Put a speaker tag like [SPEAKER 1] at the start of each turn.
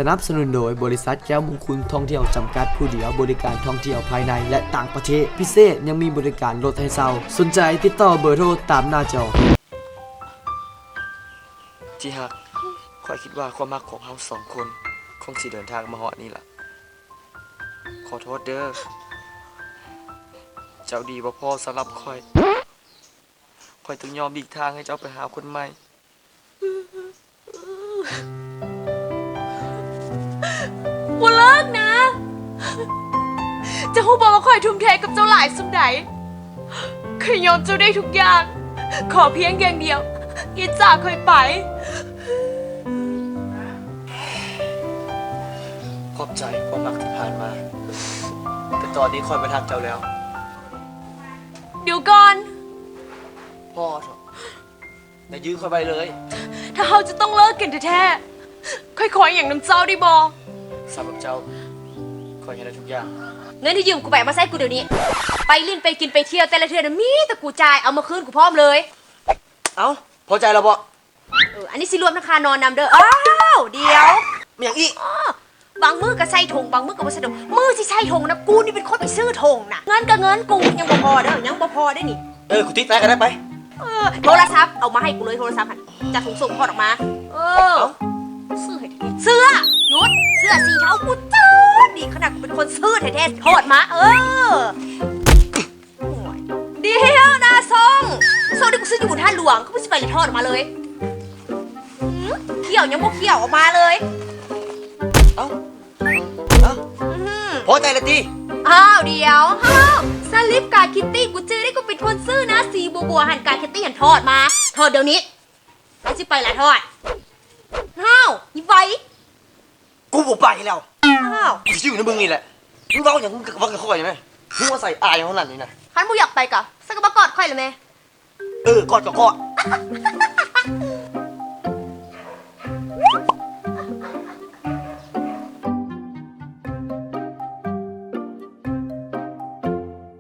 [SPEAKER 1] สนับสนุนโดยบริษัทแก้วมงคลท่องเที่ยวจำกัดผู้เดียวบริการท่องเที่ยวภายในและต่างประเทศพิเศษยังมีบริการรถให้เช่าสนใจติดต่อเบอร์โทรตามหน้าจอที่ฮักคอยคิดว่าความรักของเราสองคนคงสิเดินทางมาฮอดนี่ล่ะขอโทษเด้อเจ้าดีบ่พอสำหรับคอยต้องยอมดีกทางให้เจ้าไปหาคนใหม่
[SPEAKER 2] กูเลิกนะจะฮู้บอกว่าคอยทุ่มเทกับเจ้าหลายสุดใดเคยยอมเจ้าได้ทุกอย่าง ขอเพียงอย่างเดียวอย่าจากคอยไป
[SPEAKER 1] ขอบใจความรักที่ผ่านมาแต่ตอนนี้คอยไปทางเจ้าแล้ว
[SPEAKER 2] เดี๋ยวก่อน
[SPEAKER 1] พ่อเถอะอย่ายื้อคอยไปเลย
[SPEAKER 2] ถ้าเราจะต้องเลิกกันแท้ๆค่อยๆอย่างน้ำเจ้าได้บอ
[SPEAKER 1] สำหรับเจ้าคอยให้ได้ทุกอย่าง
[SPEAKER 2] เงินที่ยืมกูแบกมาใส่กูเดี๋ยวนี้ไปลิ้นไปกินไปเที่ยวแต่ละเทื่อนะมีแต่กูจ่ายเอามาคืนกูพร้อมเลย
[SPEAKER 1] เอ้าพอใจแล้วบ่
[SPEAKER 2] อันนี้สิรวมราคานอนนำเด้ออ้าวเดี๋ยว
[SPEAKER 1] มีอย่างอีก
[SPEAKER 2] บางมือก็ใส่ถุงบางมือก็บ่ใส่ถุงมือที่ใส่ถุงนะกูนี่เป็นคนไปซื้อถุงน่ะเงินก็เงินกูยังบ่พอเด้อยังบ่พอได้นี่
[SPEAKER 1] กูติดไปก็ได้ไป
[SPEAKER 2] โทรศัพท์เอามาให้กูเลยโทรศัพท์จากถุงส่งพอดออกมาเสื้อเสื้อหยุดเสื้อสีเทากูเจอดีขนาดกูเป็นคนซื้อแท้ๆทอดมาเดี๋ยวนะส่งที่กูซื้ออยู่บนท่าหลวงก็ไม่ใช่ไปเลยทอดออกมาเลยเขี่ยวยังบ่เขี่ยวออกมาเลย
[SPEAKER 1] พอใจละจี
[SPEAKER 2] เดี๋ยวสลิปการคิตตี้กูเจอได้กูเป็นคนซื้อนะสีบัวหันการคิตตี้หันทอดมาทอดเดี๋ยวนี้ไม่ใช่ไปละทอดยี่ไว้
[SPEAKER 1] กูบอกไปแล้วกูชื่อในมึงนี่แหละมึงเล่าอย่างมึงกับว่ากับข้อยไหมมึงมาใส่อายของนั่นนี่นะ
[SPEAKER 2] คันมึงอยากไปกะสักกระบะกอดค่อยเลยไหม
[SPEAKER 1] กอดกับกอด